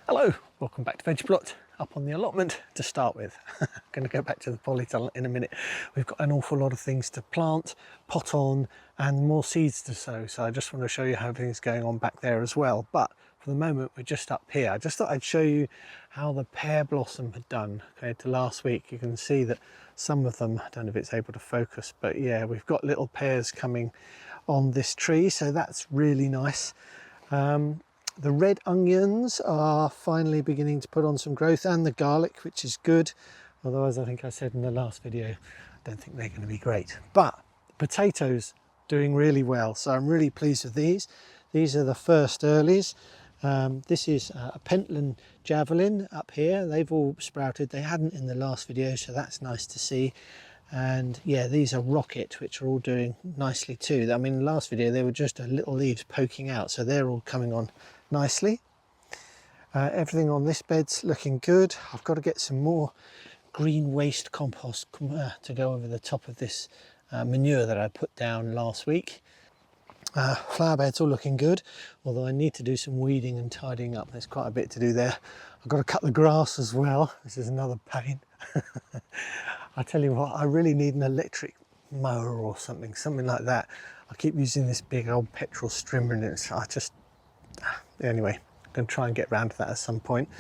Hello, welcome back to VeggiePlot. Up on the allotment to start with. I'm going to go back to the polytunnel in a minute. We've got an awful lot of things to plant, pot on, and more seeds to sow. So I just want to show you how everything's going on back there as well. But for the moment, we're just up here. I just thought I'd show you how the pear blossom had done compared to last week. You can see that some of them, I don't know if it's able to focus, but yeah, we've got little pears coming on this tree. So that's really nice. The red onions are finally beginning to put on some growth, and the garlic, which is good. Although, as I think I said in the last video, I don't think they're going to be great. But the potatoes doing really well, so I'm really pleased with these. These are the first earlies. This is a Pentland Javelin up here. They've all sprouted. They hadn't in the last video, so that's nice to see. And yeah, these are Rocket, which are all doing nicely too. I mean, in the last video they were just little leaves poking out, so they're all coming on nicely. Everything on this bed's looking good. I've got to get some more green waste compost to go over the top of this manure that I put down last week. Flower bed's all looking good, although I need to do some weeding and tidying up. There's quite a bit to do there. I've got to cut the grass as well, which is another pain. I tell you what, I really need an electric mower or something like that. I keep using this big old petrol strimmer, and anyway, I'm going to try and get around to that at some point.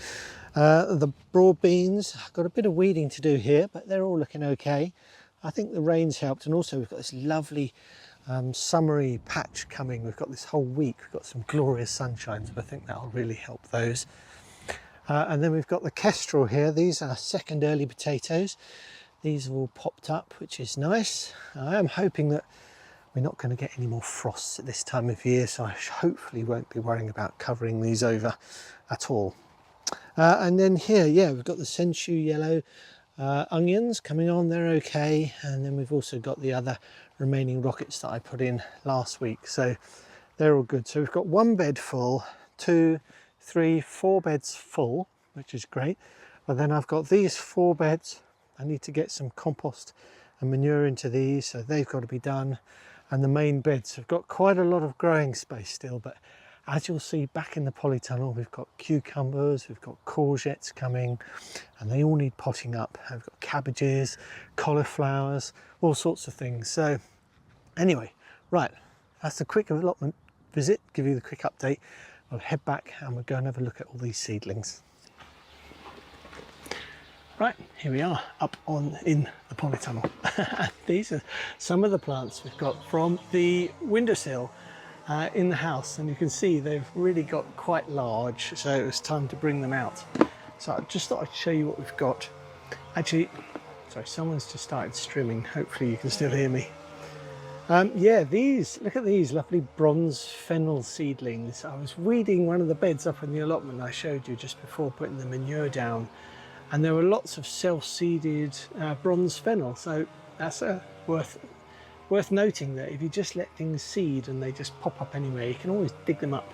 The broad beans, I've got a bit of weeding to do here, but they're all looking okay. I think the rain's helped, and also we've got this lovely summery patch coming. We've got this whole week, we've got some glorious sunshine, so I think that'll really help those. And then we've got the kestrel here. These are second early potatoes. These have all popped up, which is nice. I am hoping that we're not going to get any more frosts at this time of year, so I hopefully won't be worrying about covering these over at all. And then here, yeah, we've got the sensu yellow onions coming on. They're okay. And then we've also got the other remaining rockets that I put in last week, so they're all good. So we've got one bed full, 2, 3, 4 beds full, which is great. But then I've got these 4 beds. I need to get some compost and manure into these, so they've got to be done. And the main beds have got quite a lot of growing space still, but as you'll see back in the polytunnel, we've got cucumbers, we've got courgettes coming, and they all need potting up. We've got cabbages, cauliflowers, all sorts of things. So anyway, right, that's the quick allotment visit, give you the quick update. I'll head back and we'll go and have a look at all these seedlings. Right, here we are up in the polytunnel. These are some of the plants we've got from the windowsill in the house, and you can see they've really got quite large, so it was time to bring them out. So I just thought I'd show you what we've got. Actually, sorry, someone's just started streaming. Hopefully you can still hear me. Yeah, look at these lovely bronze fennel seedlings. I was weeding one of the beds up in the allotment I showed you just before putting the manure down. And there were lots of self-seeded bronze fennel, so that's worth noting that if you just let things seed and they just pop up anyway, you can always dig them up,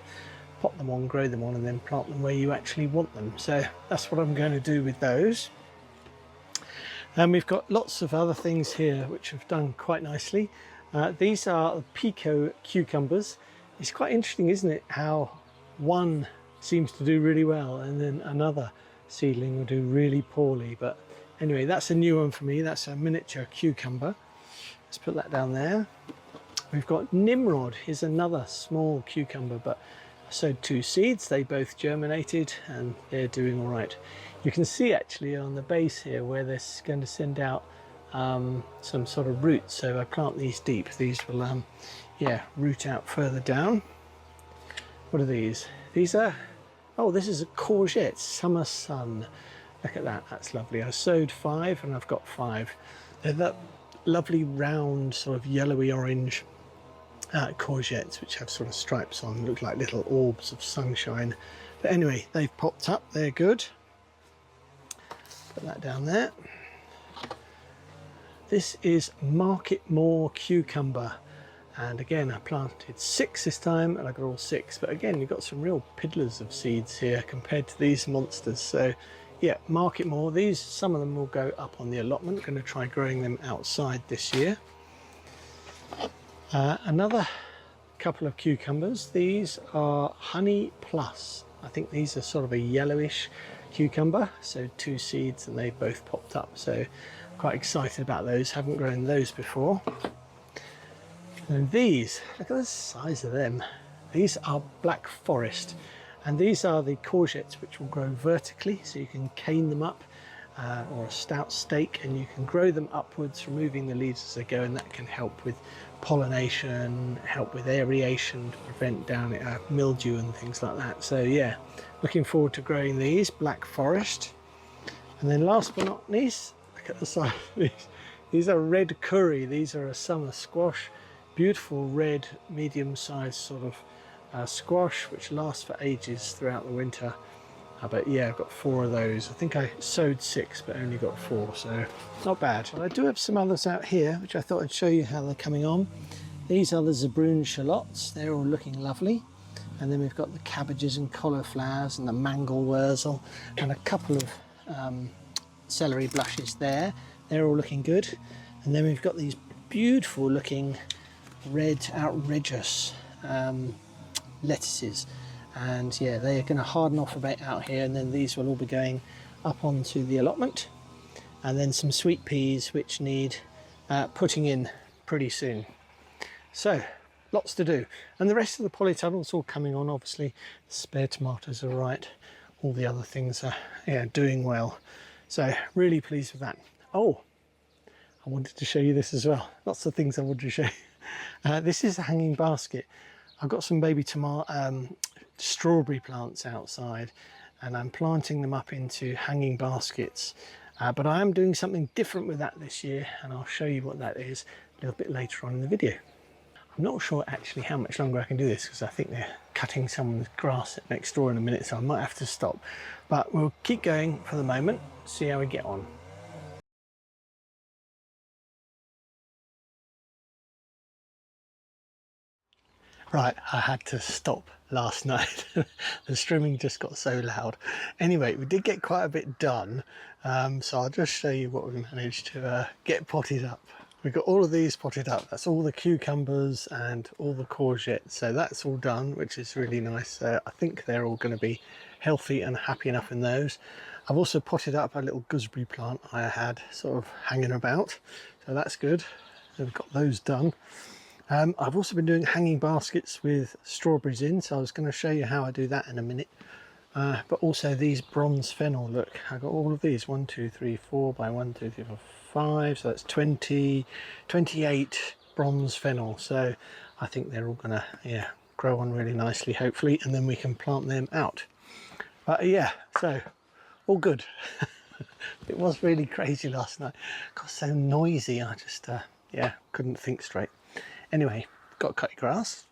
pop them on, grow them on, and then plant them where you actually want them. So that's what I'm going to do with those. And we've got lots of other things here which have done quite nicely. These are the Pico cucumbers. It's quite interesting, isn't it, how one seems to do really well and then another seedling will do really poorly. But anyway, that's a new one for me. That's a miniature cucumber. Let's put that down there. We've got Nimrod. Here's another small cucumber, but I sowed 2 seeds. They both germinated and they're doing all right. You can see actually on the base here where they're going to send out some sort of roots. So I plant these deep. These will yeah, root out further down. What are these? These are, oh, this is a Courgette Summer Sun. Look at that, that's lovely. I sowed 5 and I've got 5. They're that lovely round sort of yellowy orange courgettes which have sort of stripes on, look like little orbs of sunshine. But anyway, they've popped up, they're good. Put that down there. This is Marketmore cucumber. And again, I planted 6 this time and I got all 6. But again, you've got some real piddlers of seeds here compared to these monsters. So yeah, Marketmore. These, some of them will go up on the allotment. I'm going to try growing them outside this year. Another couple of cucumbers. These are Honey Plus I think these are sort of a yellowish cucumber, so 2 seeds and they both popped up, so quite excited about those. Haven't grown those before. And these, look at the size of them. These are Black Forest, and these are the courgettes which will grow vertically, so you can cane them up or a stout stake, and you can grow them upwards, removing the leaves as they go, and that can help with pollination, help with aeration to prevent down mildew and things like that. So yeah, looking forward to growing these, Black Forest. And then last but not least, look at the size of these. These are red Kuri. These are a summer squash, beautiful red medium-sized sort of squash which lasts for ages throughout the winter. But yeah, I've got 4 of those. I think I sowed 6 but only got 4, so not bad. But I do have some others out here which I thought I'd show you how they're coming on. These are the Zabroon shallots. They're all looking lovely. And then we've got the cabbages and cauliflowers and the mangel wurzel and a couple of celery blushes there. They're all looking good. And then we've got these beautiful looking red outrageous lettuces, and yeah, they are going to harden off a bit out here, and then these will all be going up onto the allotment. And then some sweet peas which need putting in pretty soon. So lots to do, and the rest of the polytunnel's all coming on. Obviously the spare tomatoes are right, all the other things are doing well, so really pleased with that. Oh, I wanted to show you this as well. Lots of things I wanted to show you. This is a hanging basket. I've got some baby strawberry plants outside, and I'm planting them up into hanging baskets. But I am doing something different with that this year, and I'll show you what that is a little bit later on in the video. I'm not sure actually how much longer I can do this, because I think they're cutting someone's grass next door in a minute, so I might have to stop. But we'll keep going for the moment, see how we get on. Right, I had to stop last night. The streaming just got so loud. Anyway, we did get quite a bit done, so I'll just show you what we managed to get potted up. We've got all of these potted up. That's all the cucumbers and all the courgettes, so that's all done, which is really nice. I think they're all going to be healthy and happy enough in those. I've also potted up a little gooseberry plant I had sort of hanging about, so that's good. So we've got those done. I've also been doing hanging baskets with strawberries in, so I was going to show you how I do that in a minute. But also these bronze fennel, look, I got all of these, 1 2 3 4 by 1 2 3 4 5, so that's 28 bronze fennel. So I think they're all gonna grow on really nicely, hopefully, and then we can plant them out. But yeah, so all good. It was really crazy last night, got so noisy, I just couldn't think straight. Anyway, got to cut your grass,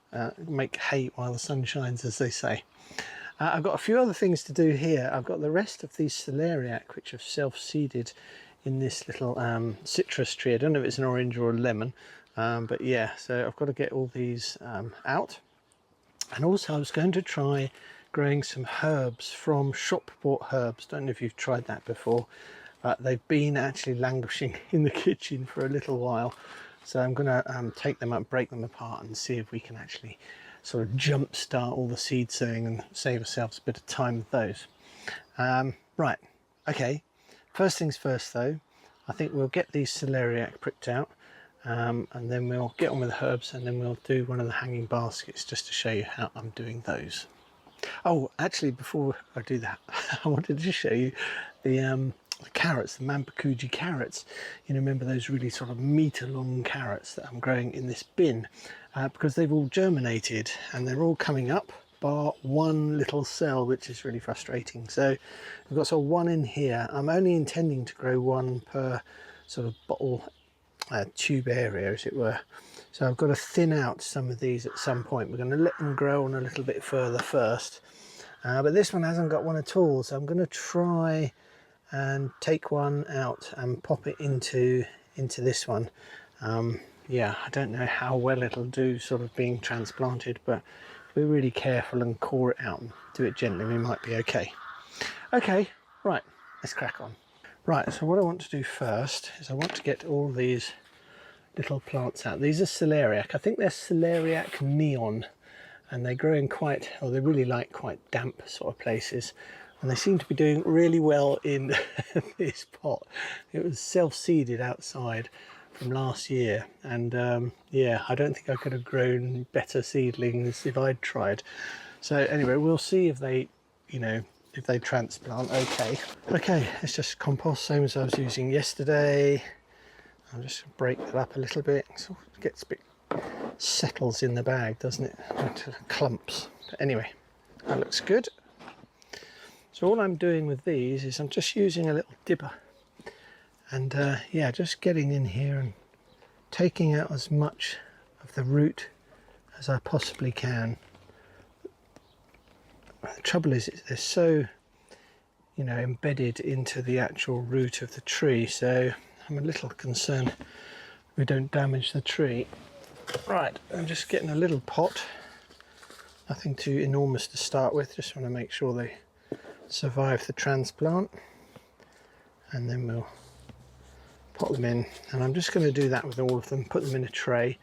make hay while the sun shines, as they say. I've got a few other things to do here. I've got the rest of these celeriac which have self-seeded in this little citrus tree. I don't know if it's an orange or a lemon, but yeah, so I've got to get all these out. And also I was going to try growing some herbs from shop bought herbs. Don't know if you've tried that before, but they've been actually languishing in the kitchen for a little while. So I'm going to take them up, break them apart, and see if we can actually sort of jump start all the seed sowing and save ourselves a bit of time with those. Right, okay, first things first though, I think we'll get these celeriac pricked out, and then we'll get on with the herbs, and then we'll do one of the hanging baskets just to show you how I'm doing those. Oh, actually, before I do that, I wanted to show you the carrots, the Manpukuji carrots. You know, remember those really sort of metre long carrots that I'm growing in this bin, because they've all germinated and they're all coming up, bar one little cell, which is really frustrating. So we've got sort of one in here. I'm only intending to grow one per sort of bottle tube area, as it were. So I've got to thin out some of these at some point. We're going to let them grow on a little bit further first, but this one hasn't got one at all, so I'm going to try and take one out and pop it into this one. Yeah, I don't know how well it'll do sort of being transplanted, but if we're really careful and core it out and do it gently, we might be okay. Okay, right, let's crack on. Right, so what I want to do first is I want to get all these little plants out. These are celeriac. I think they're Celeriac Neon. and they grow in quite, or they really like quite damp sort of places, and they seem to be doing really well in this pot. It was self-seeded outside from last year, and yeah, I don't think I could have grown better seedlings if I'd tried. So anyway, we'll see if they, you know, if they transplant okay. Okay, it's just compost, same as I was using yesterday. I'll just break that up a little bit, so it gets a bit, settles in the bag, doesn't it, into clumps. But anyway, that looks good. So all I'm doing with these is I'm just using a little dipper, and yeah, just getting in here and taking out as much of the root as I possibly can. The trouble is they're so, you know, embedded into the actual root of the tree, so I'm a little concerned we don't damage the tree. Right, I'm just getting a little pot, nothing too enormous to start with, just want to make sure they survive the transplant, and then we'll put them in. And I'm just going to do that with all of them, put them in a tray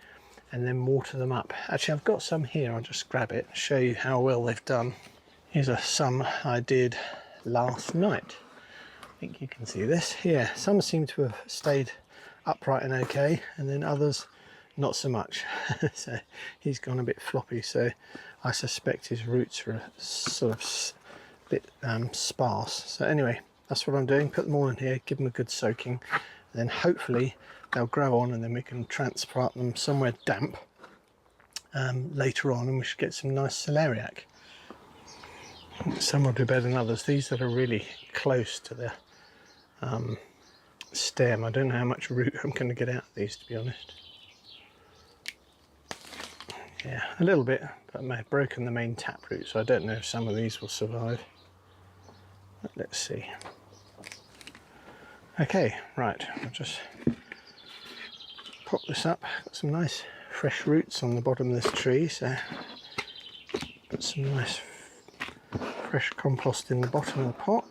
and then water them up. Actually, I've got some here, I'll just grab it and show you how well they've done. Here's some I did last night. I think you can see this here. Some seem to have stayed upright and okay, and then others not so much. So he's gone a bit floppy, so I suspect his roots are sort of a bit sparse. So anyway, that's what I'm doing, put them all in here, give them a good soaking, and then hopefully they'll grow on, and then we can transplant them somewhere damp later on, and we should get some nice celeriac. Some will do better than others. These that are really close to the stem, I don't know how much root I'm going to get out of these, to be honest. Yeah, a little bit, but I may have broken the main taproot, so I don't know if some of these will survive. But let's see. Okay, right, I'll just pop this up. Got some nice fresh roots on the bottom of this tree, so got some nice fresh compost in the bottom of the pot.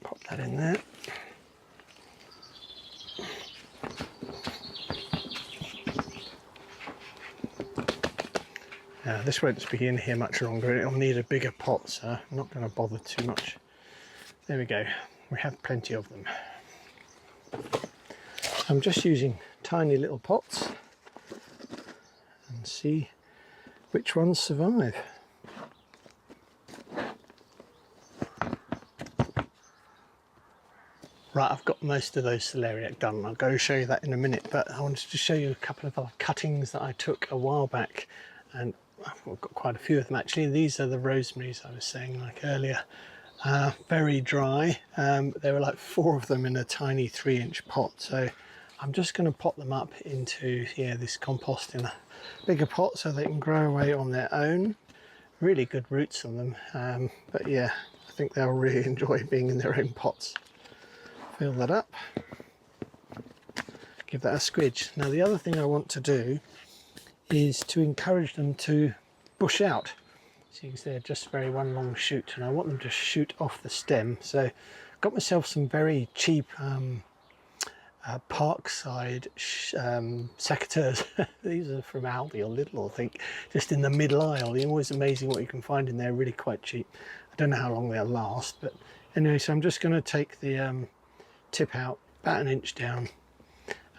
Pop that in there. Now this won't be in here much longer, it'll need a bigger pot, so I'm not going to bother too much. There we go, we have plenty of them. I'm just using tiny little pots and see which ones survive. Right, I've got most of those celeriac done. I'll go show you that in a minute, but I wanted to show you a couple of other cuttings that I took a while back, and I've got quite a few of them actually. These are the rosemaries I was saying like earlier. Very dry. There were like 4 of them in a tiny 3-inch pot, so I'm just going to pot them up into this compost in a bigger pot so they can grow away on their own. Really good roots on them, but yeah, I think they'll really enjoy being in their own pots. Fill that up, give that a squidge. Now the other thing I want to do is to encourage them to bush out. So you can see they're just very one long shoot, and I want them to shoot off the stem. So I got myself some very cheap Parkside secateurs. These are from Aldi or Lidl, I think, just in the middle aisle. It's always amazing what you can find in there, really quite cheap. I don't know how long they'll last, but anyway, so I'm just going to take the tip out about 1 inch down,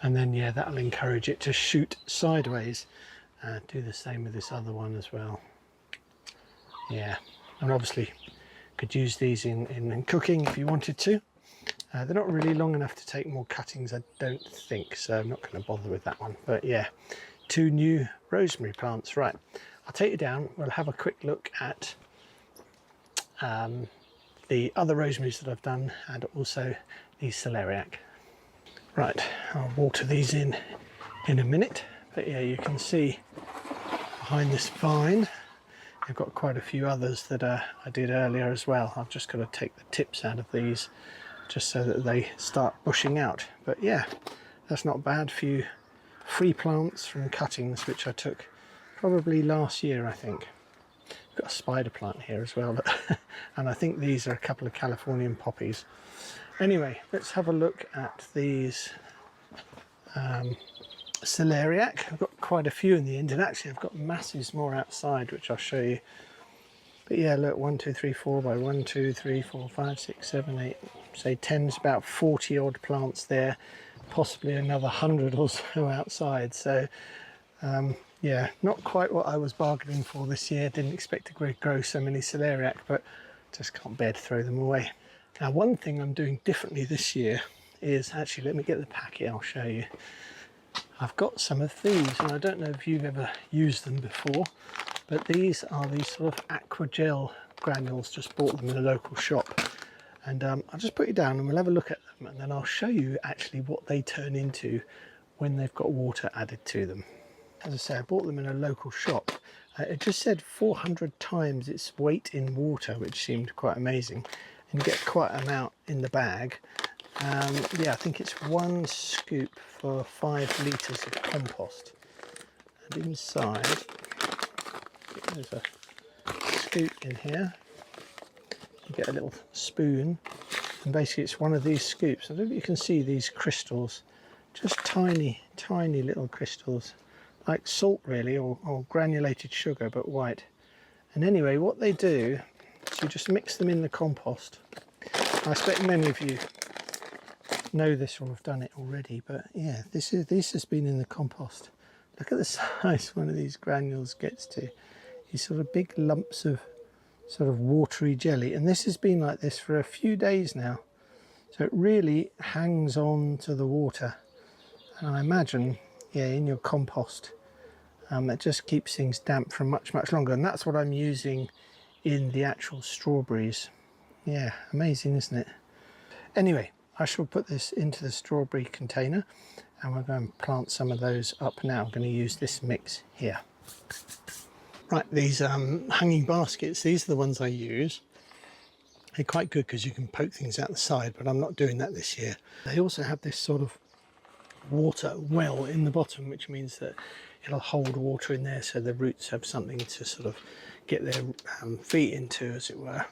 and then yeah, that'll encourage it to shoot sideways. Do the same with this other one as well. Yeah, and obviously could use these in cooking if you wanted to. They're not really long enough to take more cuttings, I don't think, so I'm not going to bother with that one. But yeah, 2 new rosemary plants. Right, I'll take you down, we'll have a quick look at the other rosemaries that I've done, and also the celeriac. Right, I'll water these in a minute, but yeah, you can see behind this vine I've got quite a few others that I did earlier as well. I've just got to take the tips out of these just so that they start bushing out. But yeah, that's not bad. Few free plants from cuttings which I took probably last year, I think. Got a spider plant here as well, and I think these are a couple of Californian poppies. Anyway, let's have a look at these Celeriac. I've got quite a few in the end, and actually I've got masses more outside, which I'll show you. But yeah, look, 1, 2, 3, 4 by 1, 2, 3, 4, 5, 6, 7, 8, say 10 is about 40 odd plants there, possibly another 100 or so outside. So yeah, not quite what I was bargaining for this year. Didn't expect to grow so many celeriac, but just can't bear to throw them away. Now, one thing I'm doing differently this year is, actually, let me get the packet, I'll show you. I've got some of these, and I don't know if you've ever used them before, but these are these sort of Aquagel granules. Just bought them in a local shop, and I'll just put you down and we'll have a look at them, and then I'll show you actually what they turn into when they've got water added to them. As I say, I bought them in a local shop. It just said 400 times its weight in water, which seemed quite amazing, and you get quite an amount in the bag. Yeah, I think it's 1 scoop for 5 litres of compost. And inside, there's a scoop in here. You get a little spoon, and basically it's one of these scoops. I don't know if you can see these crystals, just tiny, tiny little crystals, like salt really, or granulated sugar, but white. And anyway, what they do is you just mix them in the compost. I expect many of you know this or have done it already, but yeah, this has been in the compost. Look at the size one of these granules gets to. These sort of big lumps of sort of watery jelly, and this has been like this for a few days now, so it really hangs on to the water. And I imagine, yeah, in your compost, it just keeps things damp for much longer, and that's what I'm using in the actual strawberries. Yeah, amazing, isn't it? Anyway, I shall put this into the strawberry container, and we're going to plant some of those up now. I'm going to use this mix here. Right, these hanging baskets, these are the ones I use. They're quite good because you can poke things out the side, but I'm not doing that this year. They also have this sort of water well in the bottom, which means that it'll hold water in there, so the roots have something to sort of get their feet into, as it were.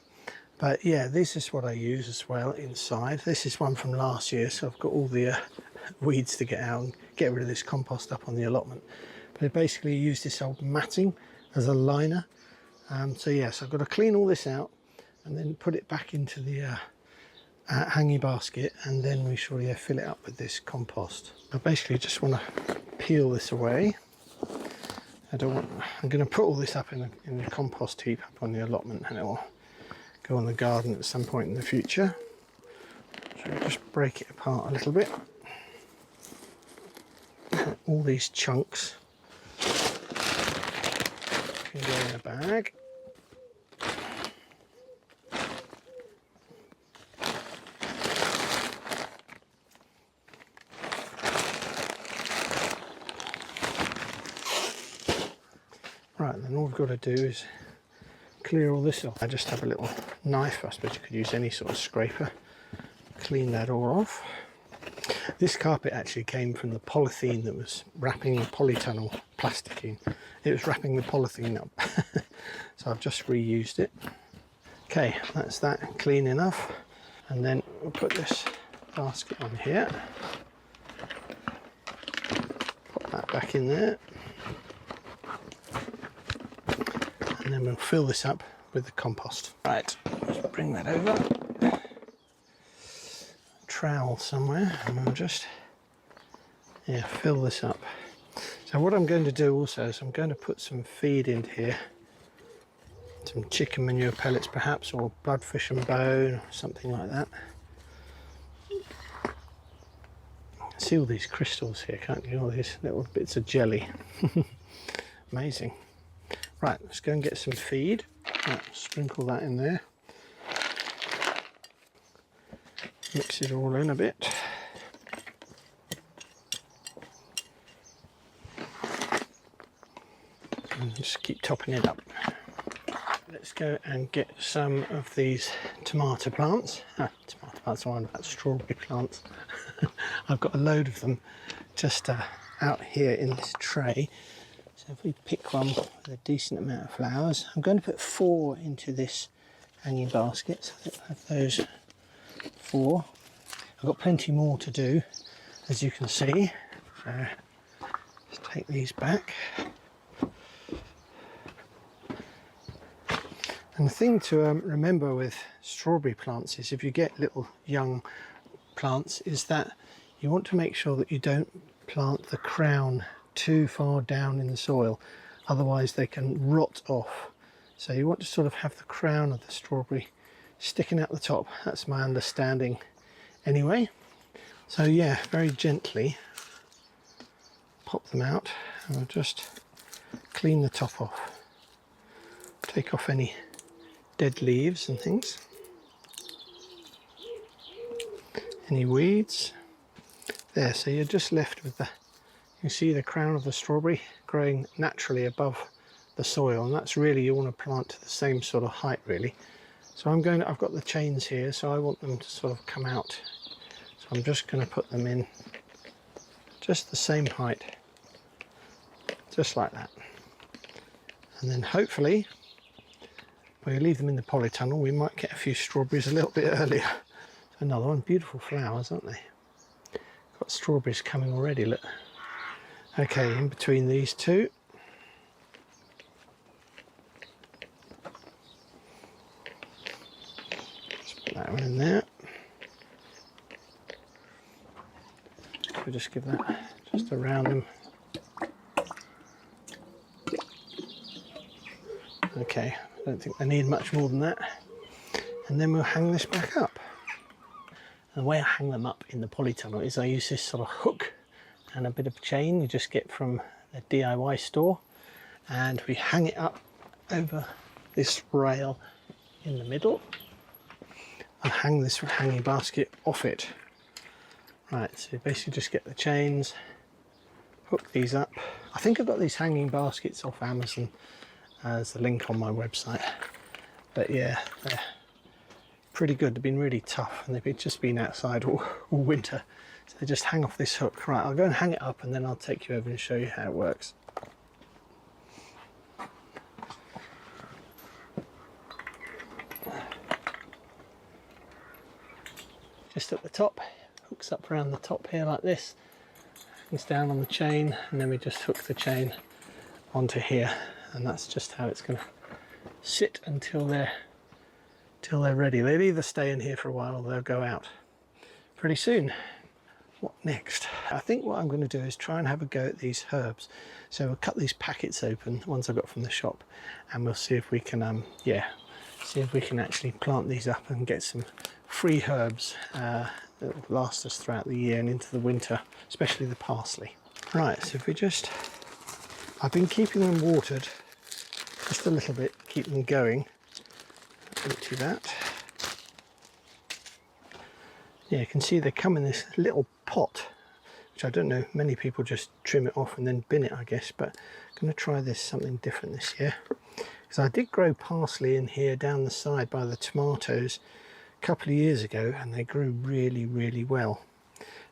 But yeah, this is what I use as well inside. This is one from last year, so I've got all the weeds to get out and get rid of this compost up on the allotment. But I basically use this old matting as a liner. So yes, I've got to clean all this out and then put it back into the hanging basket, and then we shall fill it up with this compost. I basically just want to peel this away. I'm going to put all this up in the compost heap up on the allotment, and it will go on the garden at some point in the future. So just break it apart a little bit. All these chunks can go in a bag. Right, then all we've got to do is clear all this off. I just have a little knife. I suppose you could use any sort of scraper. Clean that all off. This carpet actually came from the polythene that was wrapping the polytunnel plasticine. It was wrapping the polythene up. So I've just reused it. Okay, that's that clean enough. And then we'll put this basket on here. Pop that back in there. And then we'll fill this up with the compost. Right, let's bring that over. Trowel somewhere, and we'll just fill this up. So what I'm going to do also is I'm going to put some feed in here, some chicken manure pellets perhaps, or bloodfish and bone, or something like that. See all these crystals here, can't you? All these little bits of jelly. Amazing. Right, let's go and get some feed. Right, sprinkle that in there. Mix it all in a bit. And just keep topping it up. Let's go and get some of these tomato plants. Tomato plants, I'm on about strawberry plants. I've got a load of them just out here in this tray. So if we pick one with a decent amount of flowers, I'm going to put 4 into this hanging basket. So I have those 4. I've got plenty more to do, as you can see. So Let's take these back. And the thing to remember with strawberry plants is if you get little young plants is that you want to make sure that you don't plant the crown too far down in the soil, otherwise they can rot off. So you want to sort of have the crown of the strawberry sticking out the top. That's my understanding anyway. So yeah, very gently pop them out, and I'll just clean the top off, take off any dead leaves and things, any weeds there. So you're just left with the, you can see the crown of the strawberry growing naturally above the soil, and that's really, you want to plant to the same sort of height really. So I've got the chains here, so I want them to sort of come out, so I'm just going to put them in just the same height, just like that. And then hopefully when we leave them in the polytunnel we might get a few strawberries a little bit earlier. Another one, beautiful flowers, aren't they? Got strawberries coming already, look. Okay, in between these two, let's put that one in there. We'll just give that just around them. Okay, I don't think they need much more than that. And then we'll hang this back up. And the way I hang them up in the polytunnel is I use this sort of hook and a bit of chain you just get from the DIY store, and we hang it up over this rail in the middle. I'll hang this hanging basket off it. Right, so you basically just get the chains, hook these up. I think I've got these hanging baskets off Amazon. There's the link on my website. But yeah, they're pretty good. They've been really tough and they've just been outside all winter. So they just hang off this hook. Right, I'll go and hang it up and then I'll take you over and show you how it works. Just at the top, hooks up around the top here like this, hangs down on the chain, and then we just hook the chain onto here, and that's just how it's going to sit until they're ready. They'll either stay in here for a while or they'll go out pretty soon. What next? I think what I'm going to do is try and have a go at these herbs. So we'll cut these packets open, ones I got from the shop, and we'll see if we can see if we can actually plant these up and get some free herbs that will last us throughout the year and into the winter, especially the parsley. Right, so if we just, I've been keeping them watered just a little bit, keep them going. Empty that. Yeah, you can see they come in this little pot, which I don't know, many people just trim it off and then bin it, I guess, but I'm going to try something different this year. Because I did grow parsley in here down the side by the tomatoes a couple of years ago, and they grew really, really well.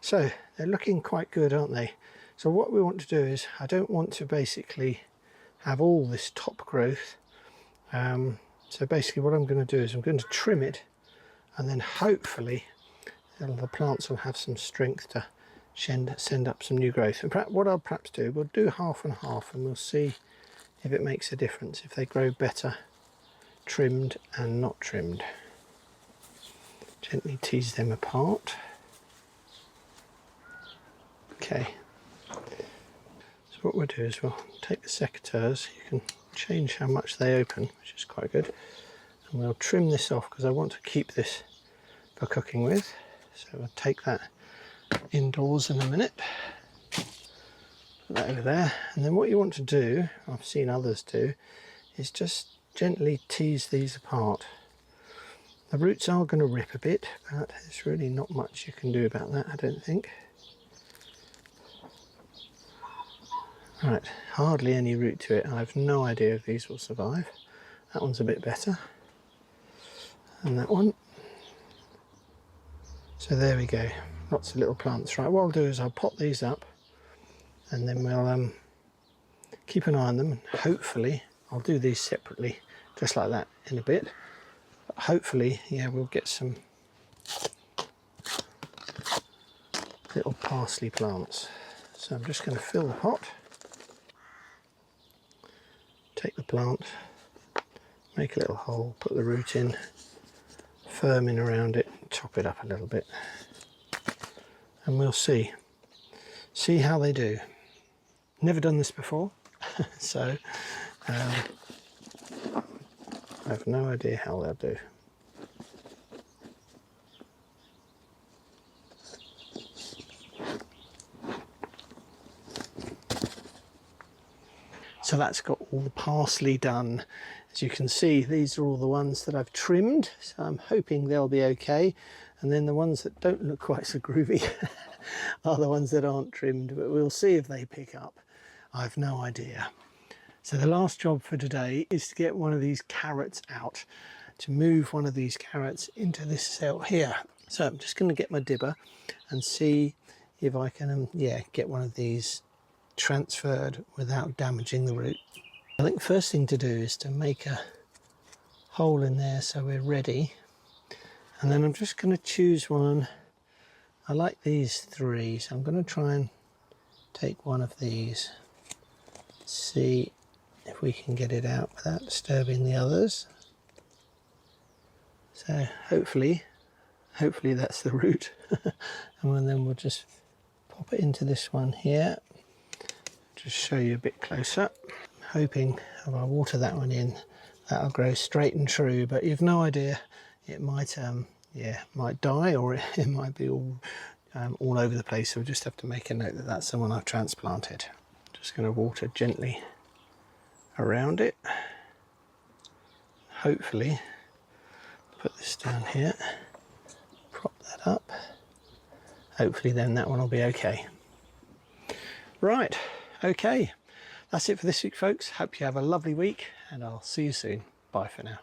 So they're looking quite good, aren't they? So what we want to do is, I don't want to basically have all this top growth. So basically what I'm going to do is I'm going to trim it, and then hopefully the plants will have some strength to send up some new growth. And perhaps, what I'll perhaps do, we'll do half and half, and we'll see if it makes a difference, if they grow better trimmed and not trimmed. Gently tease them apart. Okay. So what we'll do is we'll take the secateurs. You can change how much they open, which is quite good. And we'll trim this off because I want to keep this for cooking with. So we'll take that indoors in a minute. Put that over there. And then what you want to do, I've seen others do, is just gently tease these apart. The roots are going to rip a bit, but there's really not much you can do about that, I don't think. Right, hardly any root to it. I have no idea if these will survive. That one's a bit better. And that one. So there we go, lots of little plants. Right, what I'll do is I'll pot these up, and then we'll keep an eye on them, and hopefully I'll do these separately, just like that in a bit. But hopefully, yeah, we'll get some little parsley plants. So I'm just going to fill the pot. take the plant, make a little hole, put the root in, firm in around it, chop it up a little bit, and we'll see how they do. Never done this before, so I have no idea how they'll do. So that's got all the parsley done. As you can see, these are all the ones that I've trimmed, so I'm hoping they'll be okay. And then the ones that don't look quite so groovy are the ones that aren't trimmed, but we'll see if they pick up. I've no idea. So the last job for today is to get one of these carrots out, to move one of these carrots into this cell here. So I'm just going to get my dibber and see if I can get one of these transferred without damaging the root. I think the first thing to do is to make a hole in there so we're ready, and then I'm just going to choose one. I like these three, so I'm going to try and take one of these, see if we can get it out without disturbing the others. So hopefully that's the root. And then we'll just pop it into this one here. Just show you a bit closer. I'm hoping if I water that one in, that'll grow straight and true, but you've no idea. It might might die, or it might be all over the place, so we'll just have to make a note that that's the one I've transplanted. Just going to water gently around it. Hopefully put this down here, prop that up. Hopefully then that one will be okay. Right. Okay, that's it for this week, folks. Hope you have a lovely week, and I'll see you soon. Bye for now.